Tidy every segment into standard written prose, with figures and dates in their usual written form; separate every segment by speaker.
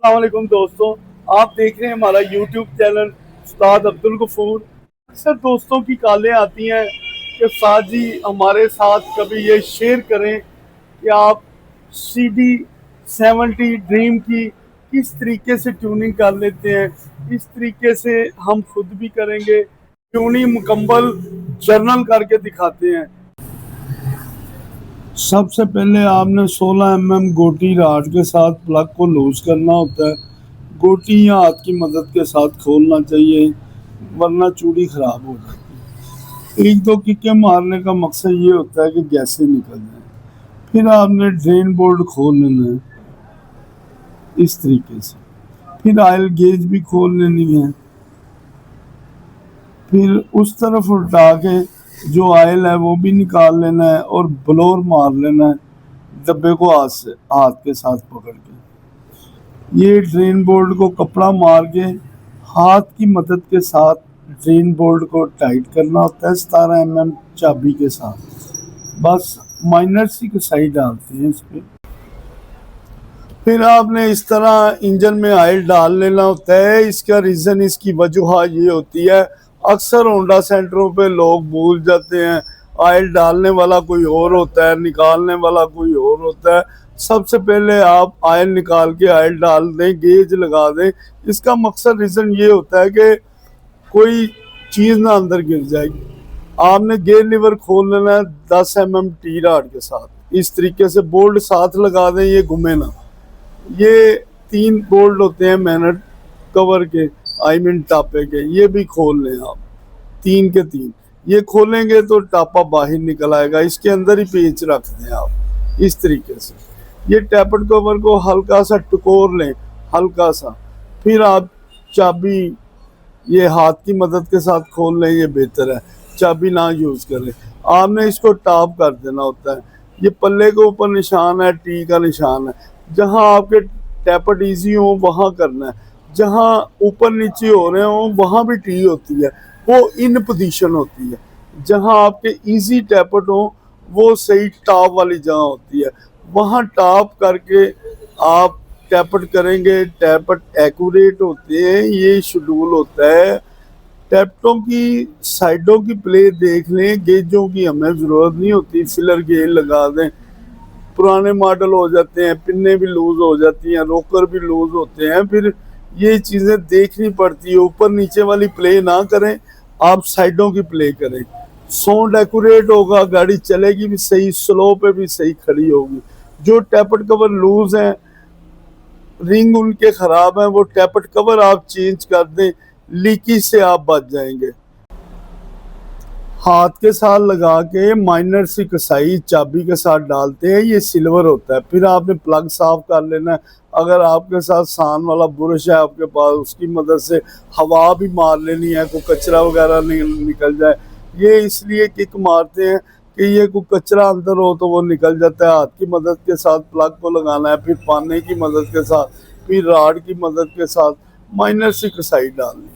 Speaker 1: अस्सलाम वालेकुम दोस्तों। आप देख रहे हैं हमारा यूट्यूब चैनल उस्ताद अब्दुल गफूर। अक्सर दोस्तों की कॉलें आती हैं कि उस्ताद जी हमारे साथ कभी ये शेयर करें कि आप CD 70 ड्रीम की किस तरीके से ट्यूनिंग कर लेते हैं। इस तरीके से हम खुद भी करेंगे, ट्यूनिंग मुकम्मल जर्नल करके दिखाते हैं। सबसे पहले आपने 16 mm गोटी राड के साथ प्लग को लूज करना होता है। गोटी या हाथ की मदद के साथ खोलना चाहिए, वरना चूड़ी खराब हो जाती है। एक दो किक्के मारने का मकसद ये होता है कि गैसें निकल जाए। फिर आपने ड्रेन बोल्ट खोल लेना है इस तरीके से। फिर ऑयल गेज भी खोल लेनी है। फिर उस तरफ उल्टा के जो ऑयल है वो भी निकाल लेना है और ब्लोर मार लेना है डब्बे को हाथ के साथ पकड़ के। ये ड्रेन बोल्ट को कपड़ा मार के हाथ की मदद के साथ ड्रेन बोल्ट को टाइट करना होता है 17 mm चाबी के साथ। बस माइनर सी कसाई डालते हैं इस पे। फिर आपने इस तरह इंजन में ऑयल डाल लेना होता है। इसका रीज़न, इसकी वजह ये होती है, अक्सर होंडा सेंटरों पे लोग भूल जाते हैं। ऑयल डालने वाला कोई और होता है, निकालने वाला कोई और होता है। सबसे पहले आप ऑयल निकाल के ऑयल डाल दें, गेज लगा दें। इसका मकसद, रीज़न ये होता है कि कोई चीज़ ना अंदर गिर जाएगी। आपने गेयर लीवर खोल लेना है 10 mm टी राड के साथ। इस तरीके से बोल्ट साथ लगा दें, ये घूमे ना। ये 3 बोल्ट होते हैं मैनट कवर के, आई मीन टापे के, ये भी खोल लें आप 3 के 3। ये खोलेंगे तो टापा बाहर निकल आएगा। इसके अंदर ही पेच रख दें आप इस तरीके से। ये टैपट कवर को हल्का सा टकोर लें, हल्का सा। फिर आप चाबी ये हाथ की मदद के साथ खोल लें, ये बेहतर है, चाबी ना यूज़ करें। आपने इसको टॉप कर देना होता है। ये पल्ले के ऊपर निशान है, टी का निशान है। जहां आपके टैपट इजी हो वहां करना है, जहां ऊपर नीचे हो रहे हो वहां भी टी होती है, वो इन पोजीशन होती है। जहां आपके इजी टैपट हो वो सही टॉप वाली जगह होती है, वहां टॉप करके आप टैपट करेंगे। टैपट एक्यूरेट होते हैं, ये शेड्यूल होता है। टैपटों की साइडों की प्ले देख लें, गेजों की हमें ज़रूरत नहीं होती, फिलर गेज लगा दें। पुराने मॉडल हो जाते हैं, पिन्ने भी लूज हो जाती हैं, रोकर भी लूज होते हैं। फिर ये चीज़ें देखनी पड़ती है। ऊपर नीचे वाली प्ले ना करें, आप साइडों की प्ले करें। साउंड एक्यूरेट होगा, गाड़ी चलेगी भी सही, स्लो पे भी सही खड़ी होगी। जो टैपट कवर लूज हैं, रिंग उनके ख़राब हैं, वो टैपट कवर आप चेंज कर दें, लीकी से आप बच जाएंगे। हाथ के साथ लगा के माइनर सी कसाई चाबी के साथ डालते हैं, ये सिल्वर होता है। फिर आपने प्लग साफ कर लेना है। अगर आपके साथ सान वाला ब्रश है आपके पास, उसकी मदद से हवा भी मार लेनी है, कोई कचरा वगैरह निकल जाए। ये इसलिए किक मारते हैं कि ये कोई कचरा अंदर हो तो वो निकल जाता है। हाथ की मदद के साथ प्लग को लगाना है, फिर पाने की मदद के साथ, फिर राड की मदद के साथ माइनर सी कसाई डालनी है।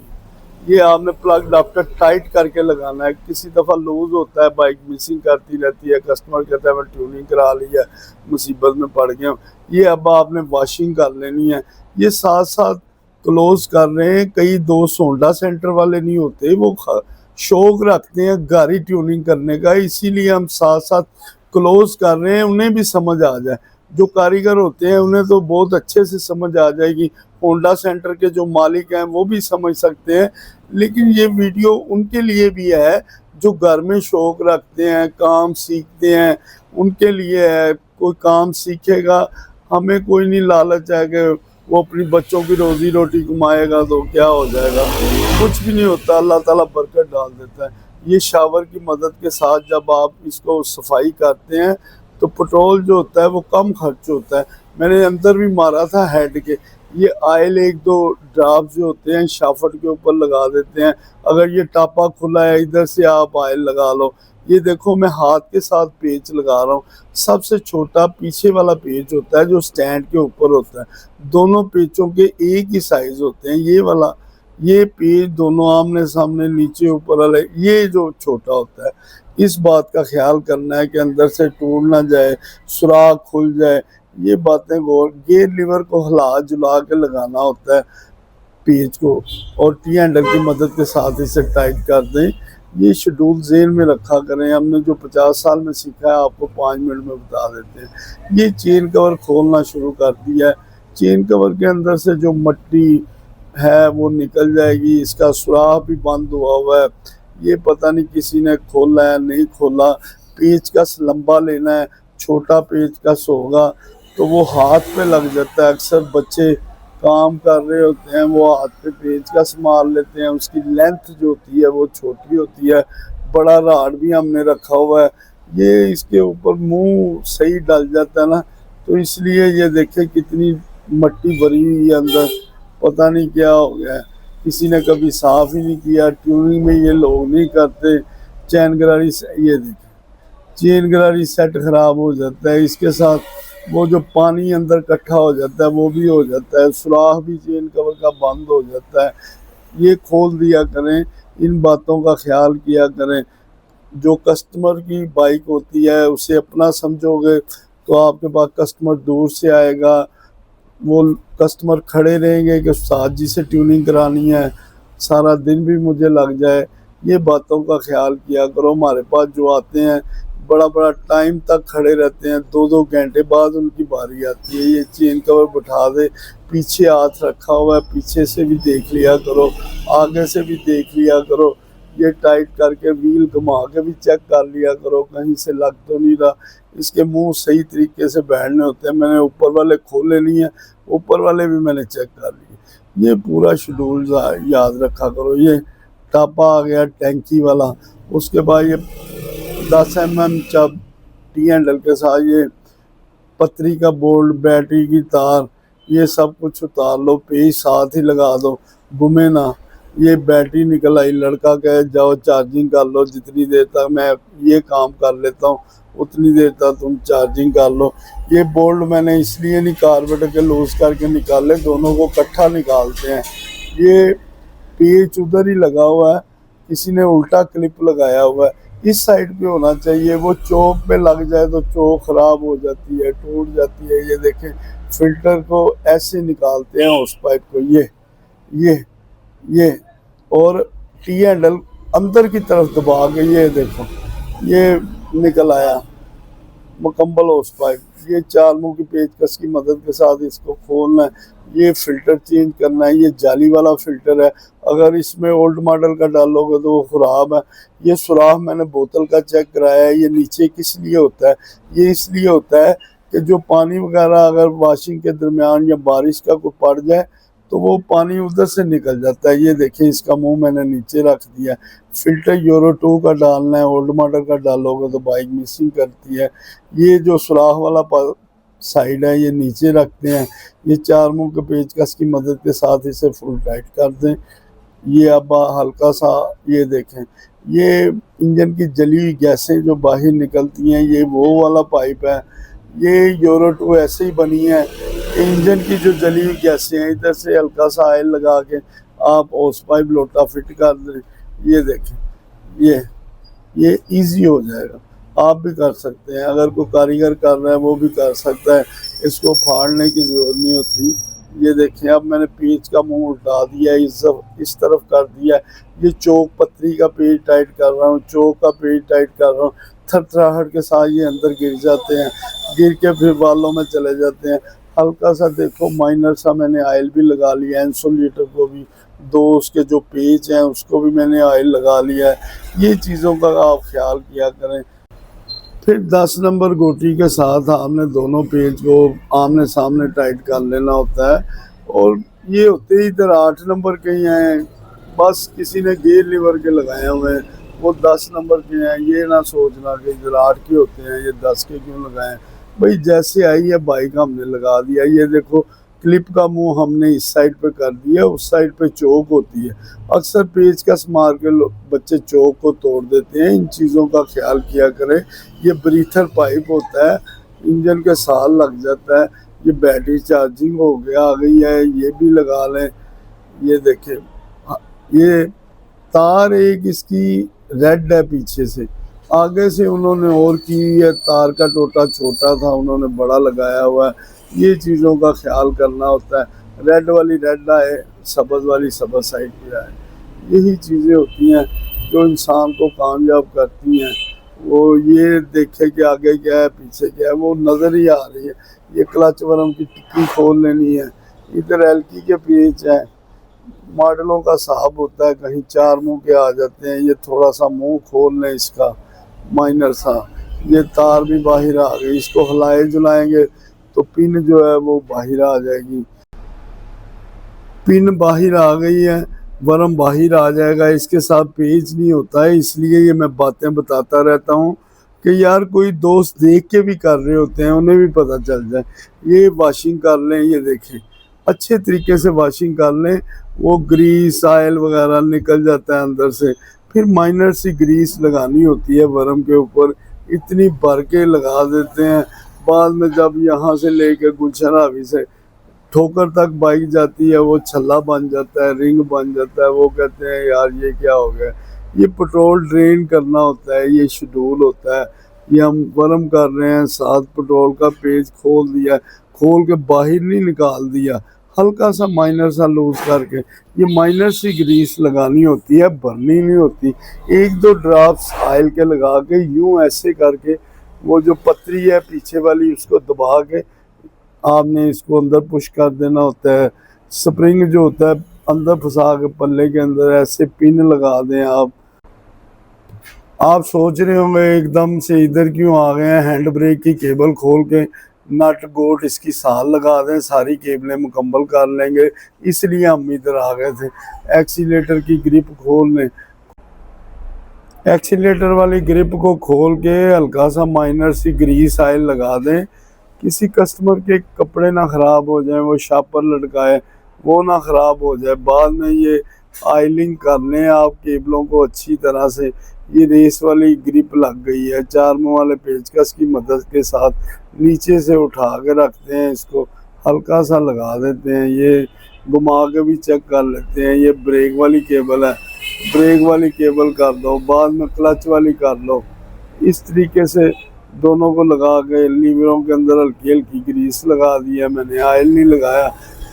Speaker 1: ये आपने प्लग अडाप्टर टाइट करके लगाना है। किसी दफ़ा लूज होता है, बाइक मिसिंग करती रहती है, कस्टमर कहता है मैं ट्यूनिंग करा ली है, मुसीबत में पड़ गया हूँ। ये अब आपने वॉशिंग कर लेनी है। ये साथ साथ क्लोज कर रहे हैं। कई दोस्त होंडा सेंटर वाले नहीं होते, वो शौक रखते हैं गाड़ी ट्यूनिंग करने का, इसीलिए हम साथ साथ क्लोज कर रहे हैं, उन्हें भी समझ आ जाए। जो कारीगर होते हैं उन्हें तो बहुत अच्छे से समझ आ जाएगी। होंडा सेंटर के जो मालिक हैं वो भी समझ सकते हैं, लेकिन ये वीडियो उनके लिए भी है जो घर में शौक रखते हैं, काम सीखते हैं, उनके लिए है। कोई काम सीखेगा, हमें कोई नहीं लालच है कि वो अपनी बच्चों की रोजी रोटी कमाएगा तो क्या हो जाएगा, कुछ भी नहीं होता, अल्लाह ताला बरकत डाल देता है। ये शावर की मदद के साथ जब आप इसको सफाई करते हैं तो पेट्रोल जो होता है वो कम खर्च होता है। मैंने अंदर भी मारा था हेड के। ये ऑयल 1-2 ड्रॉप जो होते हैं शाफट के ऊपर लगा देते हैं। अगर ये टापा खुला है, इधर से आप ऑयल लगा लो। ये देखो मैं हाथ के साथ पेच लगा रहा हूँ। सबसे छोटा पीछे वाला पेच होता है जो स्टैंड के ऊपर होता है। दोनों पेचों के एक ही साइज होते हैं। ये वाला, ये पेच दोनों आमने सामने नीचे ऊपर वाले, ये जो छोटा होता है। इस बात का ख्याल करना है कि अंदर से टूट ना जाए, सुराख खुल जाए। ये बातें गौर, गियर लीवर को हिला जुला के लगाना होता है पेज को, और टी हैंडल की मदद के साथ इसे टाइट कर दें। ये शेड्यूल जेल में रखा करें। हमने जो 50 साल में सीखा है आपको 5 मिनट में बता देते हैं। ये चेन कवर खोलना शुरू कर दिया है। चेन कवर के अंदर से जो मट्टी है वो निकल जाएगी। इसका सुराख भी बंद हुआ है। ये पता नहीं किसी ने खोला है नहीं खोला। पेचकस लंबा लेना है, छोटा पेचकस होगा तो वो हाथ पे लग जाता है। अक्सर बच्चे काम कर रहे होते हैं वो हाथ पे पेचकस मार लेते हैं, उसकी लेंथ जो होती है वो छोटी होती है। बड़ा राड भी हमने रखा हुआ है, ये इसके ऊपर मुंह सही डल जाता है ना, तो इसलिए ये देखे कितनी मट्टी भरी हुई है अंदर, पता नहीं क्या हो गया है। किसी ने कभी साफ ही नहीं किया। ट्यूनिंग में ये लोग नहीं करते। चैन गरारी से ये देखें, चेन गरारी सेट खराब हो जाता है। इसके साथ वो जो पानी अंदर इकट्ठा हो जाता है वो भी हो जाता है। सुराख भी चेन कवर का बंद हो जाता है। ये खोल दिया करें, इन बातों का ख्याल किया करें। जो कस्टमर की बाइक होती है उसे अपना समझोगे तो आपके पास कस्टमर दूर से आएगा। वो कस्टमर खड़े रहेंगे कि उस्ताद जी से ट्यूनिंग करानी है, सारा दिन भी मुझे लग जाए। ये बातों का ख्याल किया करो। हमारे पास जो आते हैं बड़ा बड़ा टाइम तक खड़े रहते हैं, 2-2 घंटे बाद उनकी बारी आती है। ये चेन कवर बैठा दे, पीछे हाथ रखा हुआ है, पीछे से भी देख लिया करो, आगे से भी देख लिया करो। ये टाइट करके व्हील घुमा के भी चेक कर लिया करो कहीं से लग तो नहीं रहा। इसके मुंह सही तरीके से बैठने होते हैं। मैंने ऊपर वाले खोले नहीं है, ऊपर वाले भी मैंने चेक कर लिए। ये पूरा शेड्यूल याद रखा करो। ये टापा आ गया टैंकी वाला, उसके बाद ये 10 mm चब टी हैंडल के साथ, ये पतरी का बोल्ट, बैटरी की तार, ये सब कुछ उतार लो, पेज साथ ही लगा दो, घूमे ना। ये बैटरी निकल आई, लड़का कहे जाओ चार्जिंग कर लो, जितनी देर तक मैं ये काम कर लेता हूँ उतनी देर तक तुम चार्जिंग कर लो। ये बोल्ट मैंने इसलिए नहीं कार्बेटर के लूज करके निकाले, दोनों को इकट्ठा निकालते हैं। ये पेच उधर ही लगा हुआ है, किसी ने उल्टा क्लिप लगाया हुआ है, इस साइड पे होना चाहिए। वो चौक पे लग जाए तो चौक खराब हो जाती है, टूट जाती है। ये देखें, फिल्टर को ऐसे निकालते हैं उस पाइप को, ये और टी हैंडल अंदर की तरफ दबा के ये देखो ये निकल आया मुकम्मल होस पाइप। ये 4 मुंह की पेचकस की मदद के साथ इसको खोलना है। ये फिल्टर चेंज करना है। ये जाली वाला फिल्टर है, अगर इसमें ओल्ड मॉडल का डालोगे तो वो ख़राब है। ये सुराख मैंने बोतल का चेक कराया है। ये नीचे किस लिए होता है? ये इसलिए होता है कि जो पानी वगैरह अगर वॉशिंग के दरमियान या बारिश का कोई पड़ जाए तो वो पानी उधर से निकल जाता है। ये देखिए, इसका मुंह मैंने नीचे रख दिया। फिल्टर यूरो 2 का डालना है, ओल्ड मॉडल का डालोगे तो बाइक मिसिंग करती है। ये जो सुराख वाला साइड है ये नीचे रखते हैं। ये 4 मुंह के पेचकस की मदद के साथ इसे फुल टाइट कर दें। ये अब हल्का सा ये देखें, ये इंजन की जली हुई गैसें जो बाहर निकलती हैं, ये वो वाला पाइप है। ये यूरो 2 ऐसे ही बनी है। इंजन की जो जली हुई गैसें हैं, इधर से हल्का सा ऑयल लगा के आप ओस पाइप लोटा फिट कर दें। ये देखें, ये इजी हो जाएगा। आप भी कर सकते हैं, अगर कोई कारीगर कर रहा है वो भी कर सकता है। इसको फाड़ने की ज़रूरत नहीं होती। ये देखें, अब मैंने पेज का मुंह उल्टा दिया, इस तरफ कर दिया। ये चौक पतरी का पेज टाइट कर रहा हूँ, चौक का पेज टाइट कर रहा हूँ। थरथराहट के साथ ये अंदर गिर जाते हैं, गिर के फिर बालों में चले जाते हैं। हल्का सा देखो माइनर सा मैंने ऑयल भी लगा लिया, इंसुलेटर को भी, 2 उसके जो पेज हैं उसको भी मैंने ऑयल लगा लिया है। ये चीज़ों का आप ख्याल किया करें। फिर 10 नंबर गोटी के साथ आपने दोनों पेज को आमने सामने टाइट कर लेना होता है। और ये होते ही इधर 8 नंबर के ही हैं, बस किसी ने गियर लीवर के लगाए हुए हैं, वो 10 नंबर के हैं। ये ना सोचना कि इधर 8 के होते हैं, ये 10 के क्यों लगाए। भाई जैसे आई है बाइक हमने लगा दिया। ये देखो, क्लिप का मुंह हमने इस साइड पे कर दिया, उस साइड पे चौक होती है। अक्सर पेचकस मार के बच्चे चौक को तोड़ देते हैं। इन चीज़ों का ख्याल किया करें। ये ब्रीथर पाइप होता है, इंजन के साल लग जाता है। ये बैटरी चार्जिंग हो गया आ गई है, ये भी लगा लें। ये देखें, ये तार एक इसकी रेड है पीछे से, आगे से उन्होंने और की है, तार का टोटा छोटा था, उन्होंने बड़ा लगाया हुआ है। ये चीज़ों का ख्याल करना होता है। रेड वाली रेड आए, सब्ज़ वाली सब्ज़ साइड पे आए। यही चीज़ें होती हैं जो इंसान को कामयाब करती हैं। वो ये देखे कि आगे क्या है पीछे क्या है, वो नज़र ही आ रही है। ये क्लच वर्म की टिक्की खोल लेनी है। इधर एलकी के पेच है। मॉडलों का साहब होता है, कहीं चार मुंह के आ जाते हैं। ये थोड़ा सा मुंह खोल लें इसका, माइनर सा। ये तार भी बाहर आ गई, इसको हिलाए जुलाएंगे तो पिन जो है वो बाहर आ जाएगी। पिन बाहर आ गई है, वर्म बाहर आ जाएगा। इसके साथ पेज नहीं होता है, इसलिए ये मैं बातें बताता रहता हूँ कि यार कोई दोस्त देख के भी कर रहे होते हैं, उन्हें भी पता चल जाए। ये वॉशिंग कर लें, ये देखें अच्छे तरीके से वॉशिंग कर लें, वो ग्रीस ऑयल वगैरह निकल जाता है अंदर से। फिर माइनर सी ग्रीस लगानी होती है वर्म के ऊपर, इतनी भर के लगा देते हैं। बाद में जब यहाँ से लेके गुलशन हावी से ठोकर तक बाइक जाती है, वो छल्ला बन जाता है, रिंग बन जाता है। वो कहते हैं यार ये क्या हो गया। ये पेट्रोल ड्रेन करना होता है, ये शेड्यूल होता है। ये हम वर्म कर रहे हैं, साथ पेट्रोल का पेज खोल दिया, खोल के बाहर नहीं निकाल दिया, हल्का सा माइनर सा लूज करके। ये माइनर सी ग्रीस लगानी होती है, भरनी नहीं होती। एक दो ड्रॉप्स ऑयल के लगा के यूं ऐसे करके, वो जो पतरी है पीछे वाली उसको दबा के आपने इसको अंदर पुश कर देना होता है। स्प्रिंग जो होता है अंदर फंसा के पल्ले के अंदर ऐसे पिन लगा दें आप सोच रहे होंगे एकदम से इधर क्यों आ गए हैं। हैंड ब्रेक की केबल खोल के नट गोट इसकी साल लगा दें, सारी केबलें मुकम्मल कर लेंगे, इसलिए हम इधर आ गए थे। एक्सीलेटर की ग्रिप खोल लें, एक्सीलेटर वाली ग्रिप को खोल के हल्का सा माइनर सी ग्रीस ऑयल लगा दें। किसी कस्टमर के कपड़े ना ख़राब हो जाए, वो शापर लटकाए वो ना ख़राब हो जाए। बाद में ये आयलिंग कर लें आप केबलों को अच्छी तरह से। ये रेस वाली ग्रिप लग गई है, चार मुँह वाले पेचकस की मदद के साथ नीचे से उठा के रखते हैं, इसको हल्का सा लगा देते हैं। ये घुमा के भी चेक कर लेते हैं। ये ब्रेक वाली केबल है, ब्रेक वाली केबल कर दो, बाद में क्लच वाली कर लो। इस तरीके से दोनों को लगा के लीवरों के अंदर हल्की हल्की ग्रीस लगा दिया मैंने, ऑयल नहीं लगाया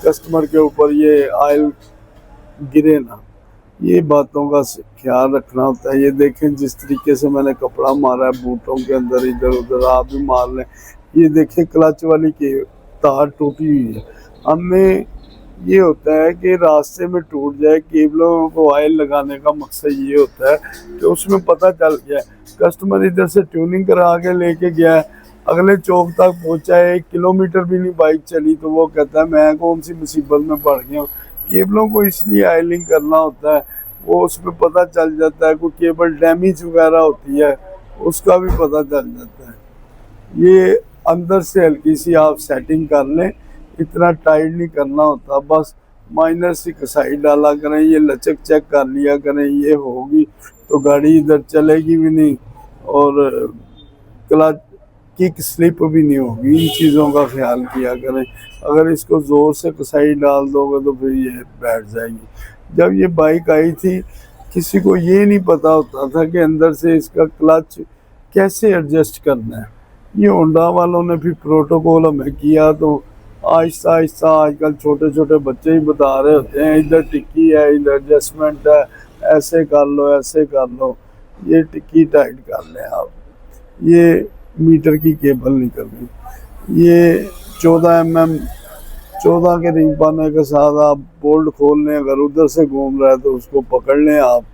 Speaker 1: कस्टमर के ऊपर, ये ऑयल गिरे ना। ये बातों का ख्याल रखना होता है। ये देखें जिस तरीके से मैंने कपड़ा मारा है बूटों के अंदर, इधर उधर आप भी मार लें। ये देखें क्लच वाली की तार टूटी हुई है। हमें ये होता है कि रास्ते में टूट जाए, केबलों को ऑयल लगाने का मकसद ये होता है कि उसमें पता चल गया कस्टमर इधर से ट्यूनिंग करा के लेके गया है, अगले चौक तक पहुंचा है, 1 किलोमीटर भी नहीं बाइक चली, तो वो कहता है मैं कौन सी मुसीबत में पड़ गया हूँ। केबलों को इसलिए ऑयलिंग करना होता है, वो उसमें पता चल जाता है। कोई केबल डैमेज वगैरह होती है उसका भी पता चल जाता है। ये अंदर से हल्की सी आप सेटिंग कर लें, इतना टाइट नहीं करना होता, बस माइनर सी कसाई डाला करें। ये लचक चेक कर लिया करें, ये होगी तो गाड़ी इधर चलेगी भी नहीं और क्लच किक स्लिप भी नहीं होगी। इन चीज़ों का ख्याल किया करें। अगर इसको ज़ोर से कसाई डाल दोगे तो फिर ये बैठ जाएगी। जब ये बाइक आई थी किसी को ये नहीं पता होता था कि अंदर से इसका क्लच कैसे एडजस्ट करना है। ये होंडा वालों ने फिर प्रोटोकॉल हमें किया, तो आहिस्ता आहिस्ता आजकल छोटे छोटे बच्चे ही बता रहे होते हैं इधर टिक्की है, इधर एडजस्टमेंट है, ऐसे कर लो ऐसे कर लो। ये टिक्की टाइट कर लें आप। ये मीटर की केबल निकल गई। ये 14 mm 14 के रिंग पाने के साथ आप बोल्ट खोल लें। अगर उधर से घूम रहा है तो उसको पकड़ लें आप।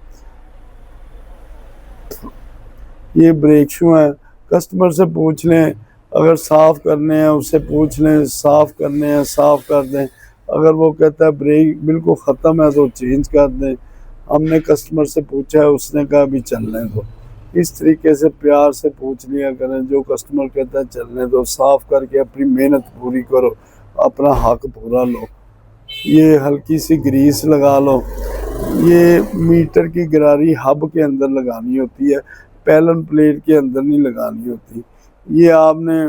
Speaker 1: ये ब्रेक शू है, कस्टमर से पूछ लें, अगर साफ़ करने हैं उससे पूछ लें, साफ़ करने हैं साफ़ कर दें। अगर वो कहता है ब्रेक बिल्कुल ख़त्म है तो चेंज कर दें। हमने कस्टमर से पूछा है, उसने कहा अभी चलने दो। इस तरीके से प्यार से पूछ लिया करें। जो कस्टमर कहता है चलने दो, साफ़ करके अपनी मेहनत पूरी करो, अपना हक पूरा लो। ये हल्की सी ग्रीस लगा लो। ये मीटर की गरारी हब के अंदर लगानी होती है, पैलन प्लेट के अंदर नहीं लगानी होती। ये आपने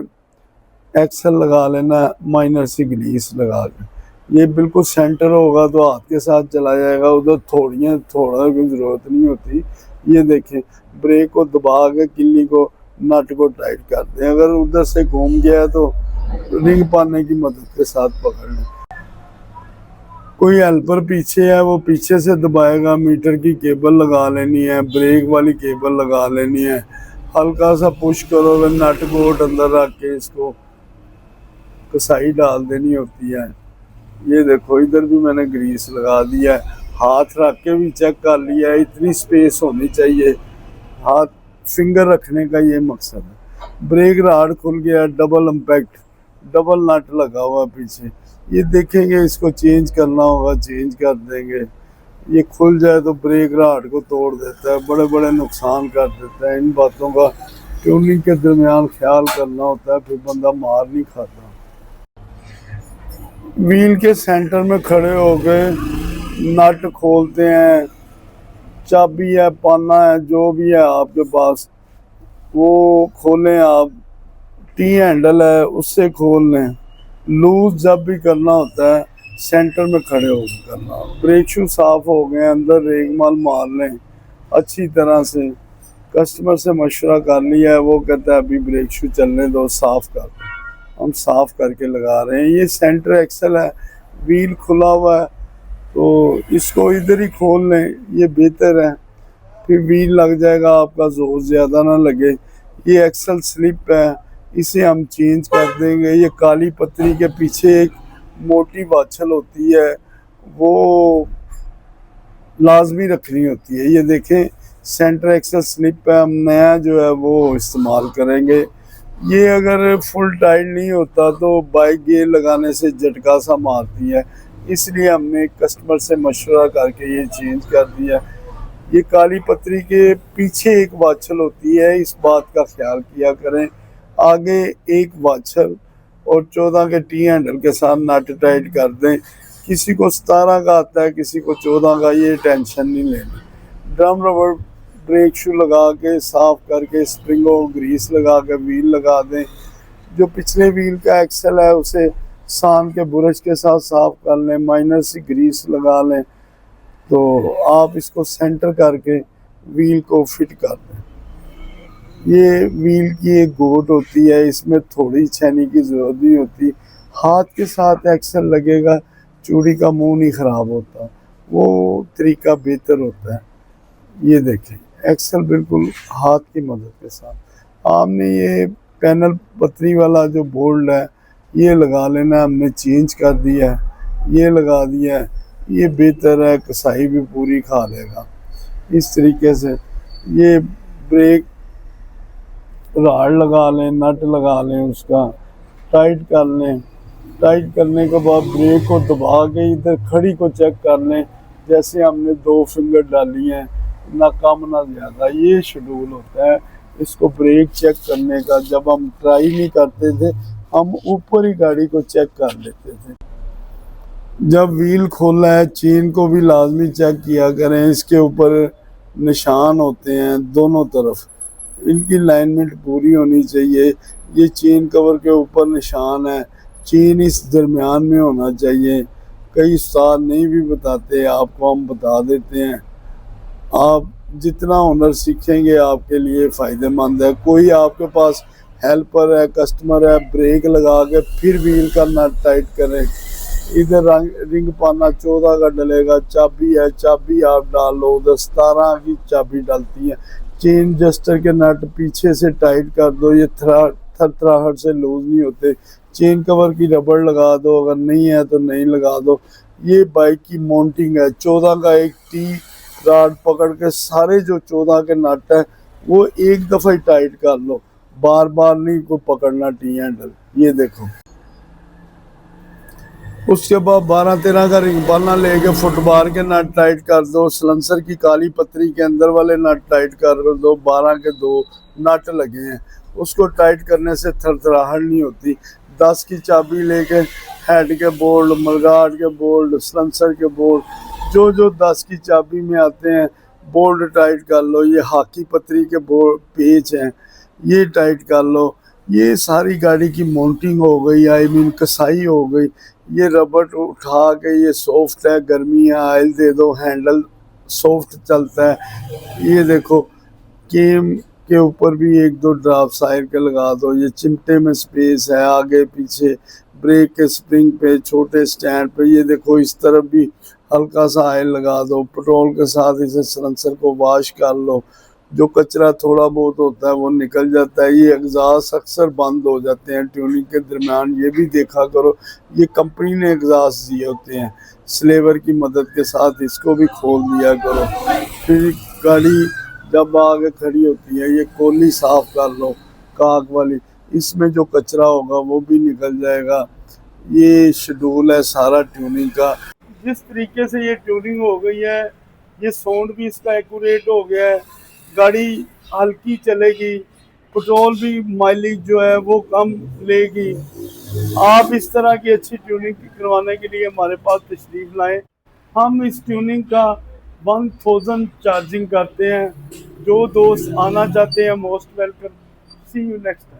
Speaker 1: एक्सल लगा लेना माइनर सी ग्रीस लगा के। ये बिल्कुल सेंटर होगा तो हाथ के साथ चला जाएगा, उधर थोड़ा की ज़रूरत नहीं होती। ये देखें, ब्रेक को दबा के किल्ली को नट को टाइट कर दें। अगर उधर से घूम गया तो रिंग पाने की मदद के साथ पकड़ लें। कोई हेल्पर पीछे है, वो पीछे से दबाएगा। मीटर की केबल लगा लेनी है, ब्रेक वाली केबल लगा लेनी है, हल्का सा पुश करोगे, नट बोल्ट अंदर रख के इसको कसाई डाल देनी होती है। ये देखो, इधर भी मैंने ग्रीस लगा दिया है, हाथ रख के भी चेक कर लिया है। इतनी स्पेस होनी चाहिए, हाथ फिंगर रखने का ये मकसद है। ब्रेक राड खुल गया, डबल इम्पैक्ट, डबल नट लगा हुआ पीछे। ये देखेंगे, इसको चेंज करना होगा, चेंज कर देंगे। ये खुल जाए तो ब्रेक राड को तोड़ देता है, बड़े बड़े नुकसान कर देता है। इन बातों का ट्यूनिंग के दरमियान ख्याल करना होता है, फिर बंदा मार नहीं खाता। व्हील के सेंटर में खड़े होकर नट खोलते हैं, चाबी है, पाना है, जो भी है आपके पास वो खोलें आप। टी हैंडल है, उससे खोल लें। लूज जब भी करना होता है सेंटर में खड़े होकर करना। ब्रेक शू साफ हो गए, अंदर रेगमाल मार लें अच्छी तरह से। कस्टमर से मशवरा कर लिया है, वो कहता है अभी ब्रेक शू चलने दो, साफ कर दो। हम साफ करके लगा रहे हैं। ये सेंटर एक्सल है, व्हील खुला हुआ है तो इसको इधर ही खोल लें, ये बेहतर है। फिर व्हील लग जाएगा, आपका जोर ज़्यादा ना लगे। ये एक्सल स्लिप है, इसे हम चेंज कर देंगे। ये काली पत्ती के पीछे एक मोटी वाछल होती है, वो लाजमी रखनी होती है। ये देखें, सेंटर एक्सल स्लिप है, हम नया जो है वो इस्तेमाल करेंगे। ये अगर फुल टाइट नहीं होता तो बाइक गियर लगाने से झटका सा मारती है, इसलिए हमने कस्टमर से मशवरा करके ये चेंज कर दिया। ये काली पत्ती के पीछे एक वाछल होती है, इस बात का ख्याल किया करें। आगे एक वाछल और 14 के टी हैंडल के साथ नट टाइट कर दें। किसी को 17 का आता है, किसी को 14 का, ये टेंशन नहीं लेनी। ड्रम रबर ब्रेक शू लगा के साफ करके स्प्रिंग और ग्रीस लगा के व्हील लगा दें। जो पिछले व्हील का एक्सल है उसे सान के ब्रश के साथ साफ कर लें, माइनर सी ग्रीस लगा लें तो आप इसको सेंटर करके व्हील को फिट कर दें। ये व्हील की एक गोट होती है, इसमें थोड़ी छेनी की ज़रूरत नहीं होती। हाथ के साथ एक्सल लगेगा, चूड़ी का मुंह नहीं ख़राब होता, वो तरीका बेहतर होता है। ये देखें, एक्सल बिल्कुल हाथ की मदद के साथ। आपने ये पैनल पतरी वाला जो बोल्ट है ये लगा लेना, हमने चेंज कर दिया है, ये लगा दिया है, ये बेहतर है, कसाई भी पूरी खा लेगा। इस तरीके से ये ब्रेक राड लगा लें, नट लगा लें, उसका टाइट कर लें। टाइट करने के बाद ब्रेक को दबा के इधर खड़ी को चेक कर लें, जैसे हमने 2 फिंगर डाली हैं, ना कम ना ज़्यादा। ये शेड्यूल होता है इसको ब्रेक चेक करने का। जब हम ट्राई नहीं करते थे, हम ऊपर ही गाड़ी को चेक कर लेते थे। जब व्हील खोला है, चेन को भी लाजमी चेक किया करें। इसके ऊपर निशान होते हैं दोनों तरफ, इनकी लाइनमेंट पूरी होनी चाहिए। ये चेन कवर के ऊपर निशान है, चेन इस दरमियान में होना चाहिए। कई उस्ताद नहीं भी बताते, आपको हम बता देते हैं। आप जितना हुनर सीखेंगे आपके लिए फ़ायदेमंद है। कोई आपके पास हेल्पर है, कस्टमर है, ब्रेक लगा के फिर व्हील का नट टाइट करें। इधर रिंग पाना 14 का डलेगा, चाबी है, चाबी आप डाल लो, उधर 17 की चाबी डलती है। चेन जस्टर के नट पीछे से टाइट कर दो, ये थरथराहट से लूज नहीं होते। चेन कवर की रबड़ लगा दो, अगर नहीं है तो नहीं लगा दो। ये बाइक की माउंटिंग है। 14 का एक टी राड पकड़ के सारे जो 14 के नट है वो एक दफ़ा ही टाइट कर लो, बार बार नहीं को पकड़ना टी हैंडल। ये देखो, उसके बाद 12-13 का रिंग पाना लेके फुटबार के नट टाइट कर दो। सलेंसर की काली पत्ती के अंदर वाले नट टाइट कर दो। 12 के 2 नट लगे हैं, उसको टाइट करने से थरथराहट नहीं होती। 10 की चाबी लेके हेड के बोल्ट, मलगाट के बोल्ट, सलेंसर के बोल्ट, जो 10 की चाबी में आते हैं बोल्ट टाइट कर लो। ये हाकी पत्ती के बोल्ट पेच हैं, ये टाइट कर लो। ये सारी गाड़ी की माउंटिंग हो गई, आई मीन कसाई हो गई। ये रबड़ उठा के, ये सॉफ्ट है, गर्मी है, ऑयल दे दो, हैंडल सॉफ्ट चलता है। ये देखो केम के ऊपर भी एक दो ड्राफ्ट साइड के लगा दो। ये चिमटे में स्पेस है, आगे पीछे ब्रेक के स्प्रिंग पे, छोटे स्टैंड पे। ये देखो इस तरफ भी हल्का सा ऑयल लगा दो। पेट्रोल के साथ इसे सलेंसर को वॉश कर लो, जो कचरा थोड़ा बहुत होता है वो निकल जाता है। ये एग्जॉस्ट अक्सर बंद हो जाते हैं ट्यूनिंग के दरमियान, ये भी देखा करो। ये कंपनी ने एग्जॉस्ट दिए होते हैं, स्लेवर की मदद के साथ इसको भी खोल दिया करो। फिर गाड़ी जब आगे खड़ी होती है, ये कोली साफ कर लो काग वाली, इसमें जो कचरा होगा वो भी निकल जाएगा। ये शेड्यूल है सारा ट्यूनिंग का। जिस तरीके से ये ट्यूनिंग हो गई है, ये साउंड भी इसका एक्यूरेट हो गया है, गाड़ी हल्की चलेगी, पेट्रोल भी माइलेज जो है वो कम लेगी। आप इस तरह की अच्छी ट्यूनिंग करवाने के लिए हमारे पास तशरीफ लाएं। हम इस ट्यूनिंग का 1000 चार्जिंग करते हैं। जो दोस्त आना चाहते हैं most welcome. See you next.